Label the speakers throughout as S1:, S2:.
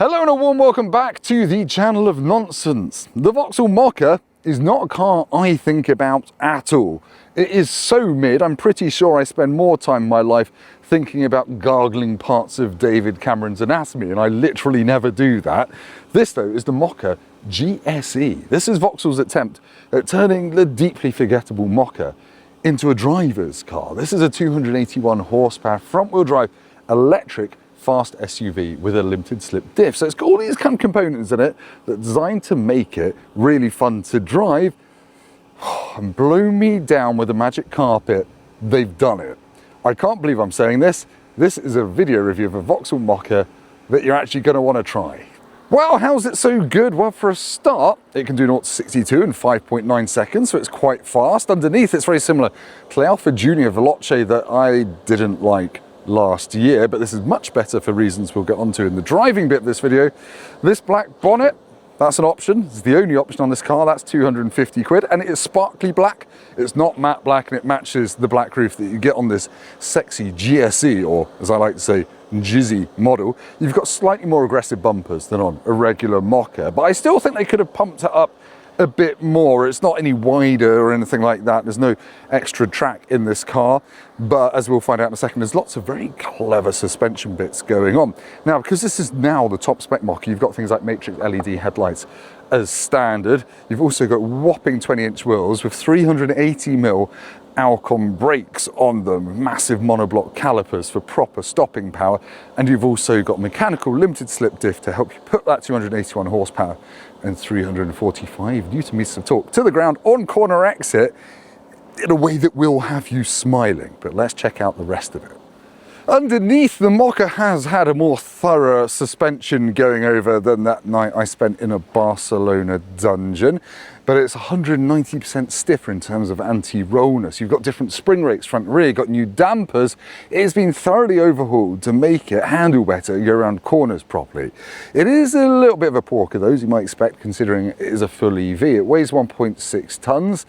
S1: Hello and a warm welcome back to the channel of nonsense. The Vauxhall Mokka is not a car I think about at all. It is so mid, I'm pretty sure I spend more time in my life thinking about gargling parts of David Cameron's anatomy, and I literally never do that. This though is the Mokka GSE. This is Vauxhall's attempt at turning the deeply forgettable Mokka into a driver's car. This is a 281 horsepower front-wheel drive electric fast SUV with a limited slip diff. So it's got all these kind of components in it that are designed to make it really fun to drive. And blow me down with a magic carpet, they've done it. I can't believe I'm saying this. This is a video review of a Vauxhall Mokka that you're actually going to want to try. Well, how's it so good? Well, for a start, it can do 0 to 62 in 5.9 seconds, so it's quite fast. Underneath, it's very similar to the Alfa Junior Veloce that I didn't like last year, but this is much better for reasons we'll get onto in the driving bit of this video. This black bonnet, that's an option. It's the only option on this car. That's 250 quid, and it is sparkly black. It's not matte black, and it matches the black roof that you get on this sexy GSE, or as I like to say, Jizzy model. You've got slightly more aggressive bumpers than on a regular Mokka, but I still think they could have pumped it up a bit more. It's not any wider or anything like that. There's no extra track in this car, but as we'll find out in a second, there's lots of very clever suspension bits going on. Now, because this is now the top spec Mokka, you've got things like matrix LED headlights as standard. You've also got whopping 20-inch wheels with 380mm Alcon brakes on them, massive monoblock calipers for proper stopping power, and you've also got mechanical limited slip diff to help you put that 281 horsepower and 345 newton meters of torque to the ground on corner exit in a way that will have you smiling. But let's check out the rest of it. Underneath, the Mokka has had a more thorough suspension going over than that night I spent in a Barcelona dungeon, but it's 190% stiffer in terms of anti-rollness. You've got different spring rates front and rear, you've got new dampers. It's been thoroughly overhauled to make it handle better, go around corners properly. It is a little bit of a porker though, as you might expect, considering it is a full EV. It weighs 1.6 tons.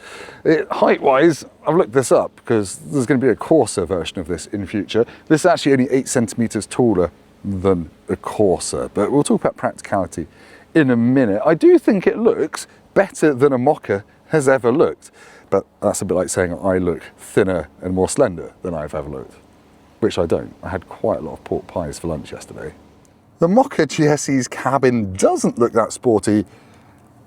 S1: Height-wise, I've looked this up because there's going to be a Corsa version of this in future. This is actually only 8 centimeters taller than a Corsa, but we'll talk about practicality in a minute. I do think it looks better than a Mokka has ever looked, but that's a bit like saying I look thinner and more slender than I've ever looked, which I don't. I had quite a lot of pork pies for lunch yesterday. The Mokka GSE's cabin doesn't look that sporty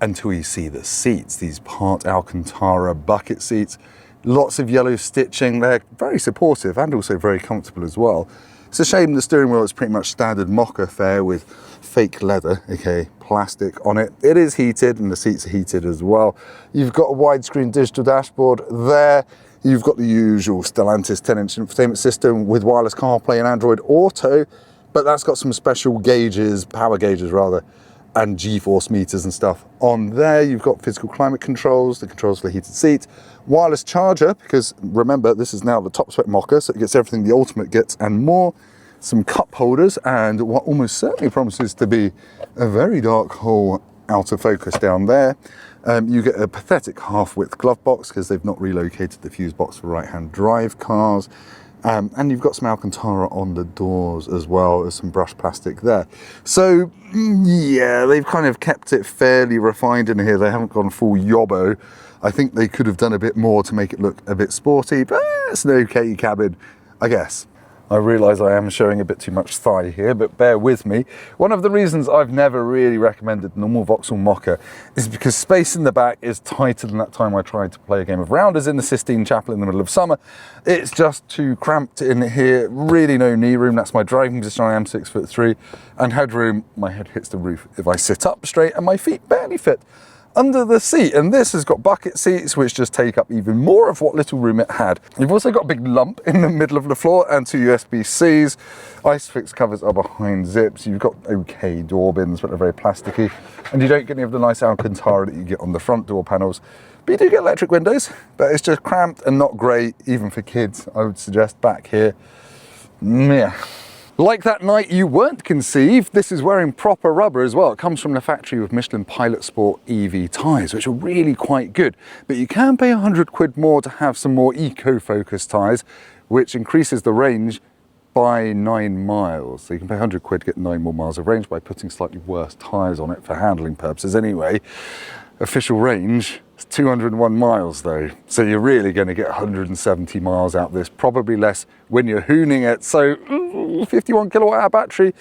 S1: until you see the seats, these part Alcantara bucket seats. Lots of yellow stitching. They're very supportive and also very comfortable as well. It's a shame the steering wheel is pretty much standard Mokka fare with fake leather, aka plastic, on it. It is heated and the seats are heated as well. You've got a widescreen digital dashboard there. You've got the usual Stellantis 10-inch infotainment system with wireless CarPlay and Android Auto, but that's got some special gauges, power gauges rather, and G-force meters and stuff on there. You've got physical climate controls, the controls for the heated seat, wireless charger, because remember, this is now the top spec Mokka, so it gets everything the Ultimate gets and more. Some cup holders, and what almost certainly promises to be a very dark hole out of focus down there. You get a pathetic half-width glove box because they've not relocated the fuse box for right-hand drive cars. And you've got some Alcantara on the doors as well as some brushed plastic there. So yeah, they've kind of kept it fairly refined in here. They haven't gone full yobbo. I think they could have done a bit more to make it look a bit sporty, but it's an okay cabin, I guess. I realise I am showing a bit too much thigh here, but bear with me. One of the reasons I've never really recommended normal Vauxhall Mokka is because space in the back is tighter than that time I tried to play a game of Rounders in the Sistine Chapel in the middle of summer. It's just too cramped in here, really no knee room. That's my driving position, I am 6'3", and headroom, my head hits the roof if I sit up straight and my feet barely fit under the seat. And this has got bucket seats which just take up even more of what little room it had. You've also got a big lump in the middle of the floor and 2 USB-Cs. Isofix covers are behind zips. You've got okay door bins, but they're very plasticky, and you don't get any of the nice Alcantara that you get on the front door panels. But you do get electric windows, but it's just cramped and not great even for kids, I would suggest. Back here, yeah. Like that night you weren't conceived, this is wearing proper rubber as well. It comes from the factory with Michelin Pilot Sport EV tyres, which are really quite good. But you can pay 100 quid more to have some more eco-focused tyres, which increases the range by 9 miles. So you can pay 100 quid to get 9 more miles of range by putting slightly worse tyres on it for handling purposes anyway. Official range is 201 miles though, so you're really going to get 170 miles out of this, probably less when you're hooning it. So 51 kilowatt hour battery,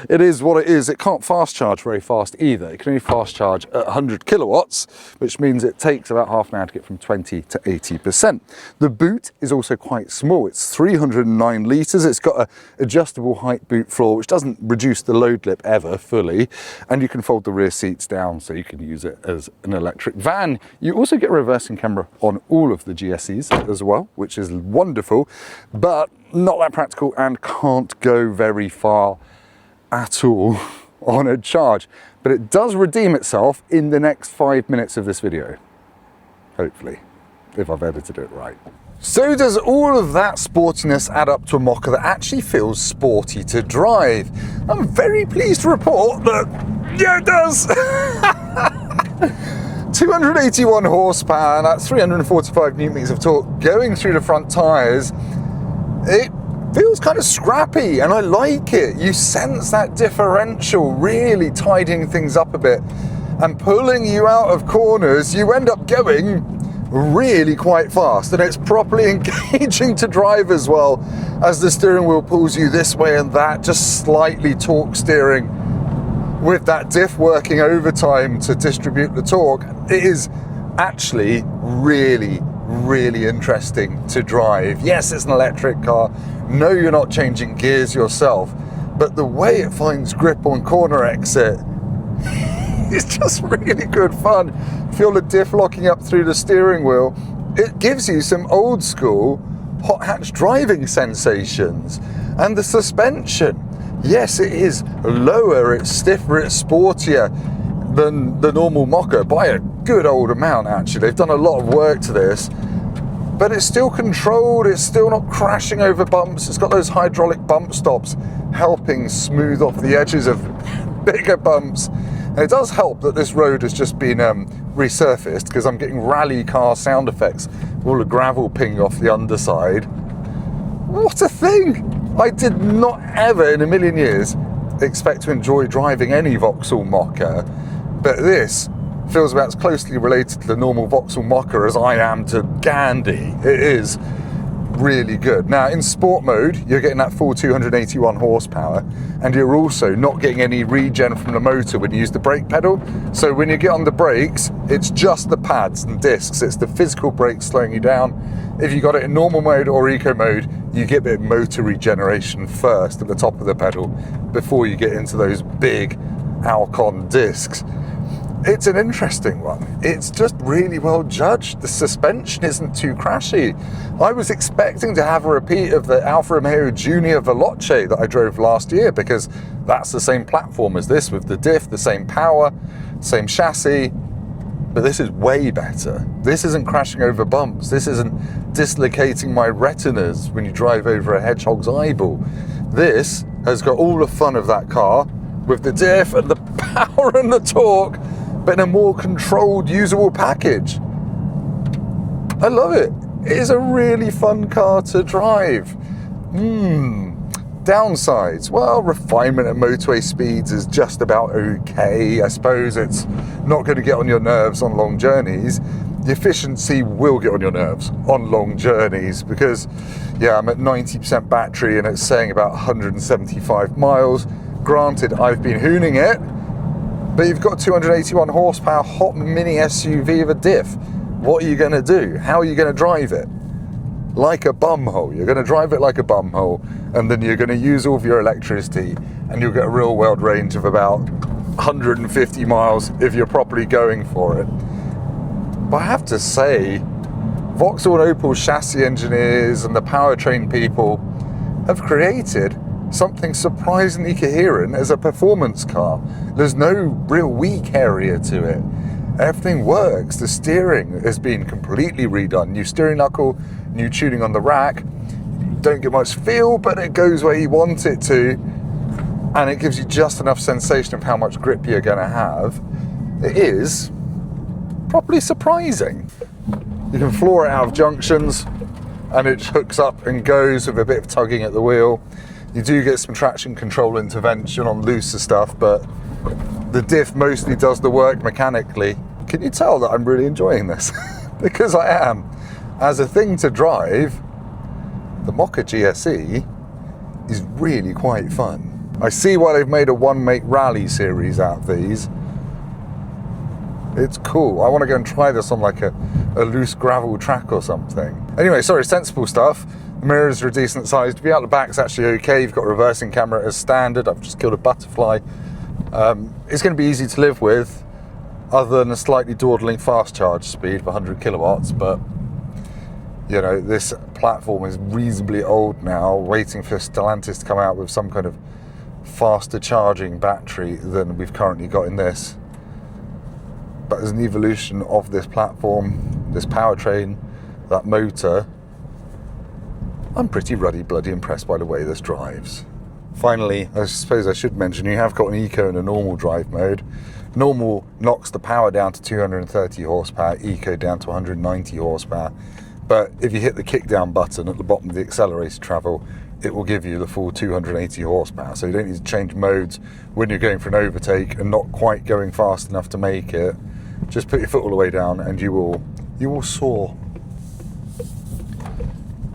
S1: it is what it is. It can't fast charge very fast either. It can only fast charge at 100 kilowatts, which means it takes about half an hour to get from 20 to 80%. The boot is also quite small. It's 309 litres. It's got an adjustable height boot floor, which doesn't reduce the load lip ever fully. And you can fold the rear seats down so you can use it as an electric van. You also get a reversing camera on all of the GSEs as well, which is wonderful, but not that practical and can't go very far at all on a charge. But it does redeem itself in the next 5 minutes of this video, hopefully, if I've edited it right. So does all of that sportiness add up to a Mokka that actually feels sporty to drive? I'm very pleased to report that, yeah, it does. 281 horsepower and that's 345 newton meters of torque going through the front tyres. It feels kind of scrappy and I like it. You sense that differential really tidying things up a bit and pulling you out of corners. You end up going really quite fast and it's properly engaging to drive as well as the steering wheel pulls you this way and that, just slightly torque steering with that diff working overtime to distribute the torque. It is actually really interesting to drive. Yes, it's an electric car. No, you're not changing gears yourself, but the way it finds grip on corner exit is just really good fun. Feel the diff locking up through the steering wheel. It gives you some old school hot hatch driving sensations. And the suspension, yes, it is lower, it's stiffer, it's sportier than the normal Mokka by a good old amount actually. They've done a lot of work to this, but it's still controlled, it's still not crashing over bumps. It's got those hydraulic bump stops helping smooth off the edges of bigger bumps. And it does help that this road has just been resurfaced, because I'm getting rally car sound effects, all the gravel ping off the underside. What a thing! I did not ever in a million years expect to enjoy driving any Vauxhall Mokka, but this feels about as closely related to the normal Vauxhall Mokka as I am to Gandhi. It is really good. Now in sport mode, you're getting that full 281 horsepower, and you're also not getting any regen from the motor when you use the brake pedal. So when you get on the brakes, it's just the pads and discs. It's the physical brakes slowing you down. If you got it in normal mode or eco mode, you get a bit of motor regeneration first at the top of the pedal before you get into those big Alcon discs. It's an interesting one. It's just really well judged. The suspension isn't too crashy. I was expecting to have a repeat of the Alfa Junior Veloce that I drove last year, because that's the same platform as this, with the diff, the same power, same chassis, but this is way better. This isn't crashing over bumps. This isn't dislocating my retinas when you drive over a hedgehog's eyeball. This has got all the fun of that car with the diff and the power and the torque, but in a more controlled, usable package. I love it. It is a really fun car to drive. Downsides, well, refinement at motorway speeds is just about okay. I suppose it's not going to get on your nerves on long journeys. The efficiency will get on your nerves on long journeys, because, yeah, I'm at 90% battery and it's saying about 175 miles. Granted, I've been hooning it, but you've got 281 horsepower hot mini SUV of a diff. What are you going to do? How are you going to drive it? Like a bumhole. You're going to drive it like a bumhole, and then you're going to use all of your electricity, and you'll get a real world range of about 150 miles if you're properly going for it. But I have to say, Vauxhall and Opel chassis engineers and the powertrain people have created something surprisingly coherent as a performance car. There's no real weak area to it. Everything works. The steering has been completely redone. New steering knuckle, new tuning on the rack. Don't get much feel, but it goes where you want it to, and it gives you just enough sensation of how much grip you're going to have. It is properly surprising. You can floor it out of junctions, and it hooks up and goes with a bit of tugging at the wheel. You do get some traction control intervention on looser stuff, but the diff mostly does the work mechanically. Can you tell that I'm really enjoying this? Because I am. As a thing to drive, the Mokka GSE is really quite fun. I see why they've made a one-make rally series out of these. It's cool. I want to go and try this on like a loose gravel track or something. Anyway, sorry, sensible stuff. The mirrors are a decent size. To be out the back's actually okay. You've got a reversing camera as standard. I've just killed a butterfly. It's going to be easy to live with, other than a slightly dawdling fast charge speed of 100 kilowatts, but you know, this platform is reasonably old now, waiting for Stellantis to come out with some kind of faster charging battery than we've currently got in this. But as an evolution of this platform, this powertrain, that motor, I'm pretty ruddy bloody impressed by the way this drives. Finally, I suppose I should mention, you have got an eco and a normal drive mode. Normal knocks the power down to 230 horsepower, eco down to 190 horsepower. But if you hit the kick down button at the bottom of the accelerator travel, it will give you the full 280 horsepower. So you don't need to change modes when you're going for an overtake and not quite going fast enough to make it. Just put your foot all the way down and you will soar.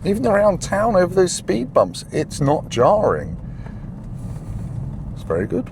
S1: Even around town over those speed bumps, it's not jarring. It's very good.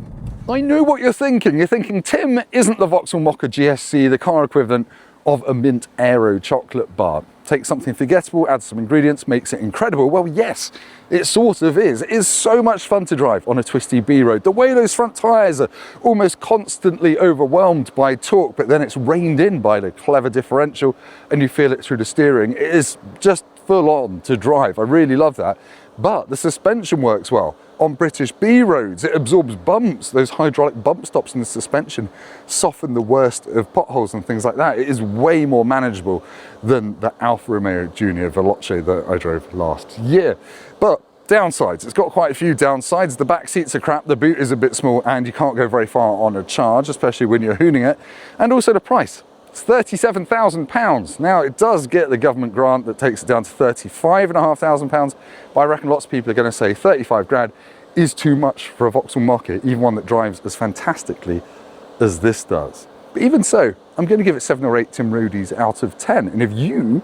S1: I know what you're thinking. You're thinking, Tim, isn't the Vauxhall Mokka GSE the car equivalent of a Mint Aero chocolate bar? Take something forgettable, add some ingredients, makes it incredible. Well, yes, it sort of is. It is so much fun to drive on a twisty B road. The way those front tyres are almost constantly overwhelmed by torque, but then it's reined in by the clever differential and you feel it through the steering. It is just full on to drive. I really love that. But the suspension works well. On British B roads, it absorbs bumps. Those hydraulic bump stops in the suspension soften the worst of potholes and things like that. It is way more manageable than the Alfa Junior Veloce that I drove last year. But downsides, it's got quite a few downsides. The back seats are crap, the boot is a bit small, and you can't go very far on a charge, especially when you're hooning it. And also the price. It's £37,000. Now, it does get the government grant that takes it down to £35,500, but I reckon lots of people are going to say 35 grand is too much for a Vauxhall Mokka, even one that drives as fantastically as this does. But even so, I'm going to give it 7 or 8 Tim Roadies out of 10. And if you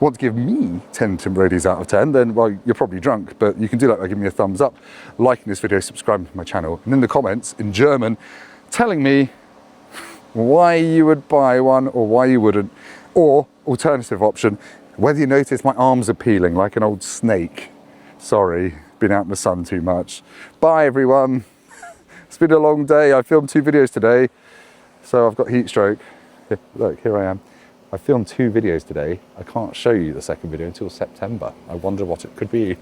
S1: want to give me 10 Tim Roadies out of 10, then, well, you're probably drunk, but you can do that by giving me a thumbs up, liking this video, subscribing to my channel, and in the comments in German, telling me why you would buy one or why you wouldn't, or alternative option, whether you notice my arms are peeling like an old snake. Sorry, been out in the sun too much. Bye everyone. It's been a long day. I filmed 2 videos today, so I've got heat stroke. Look, here I am. I filmed 2 videos today. I can't show you the second video until September. I wonder what it could be.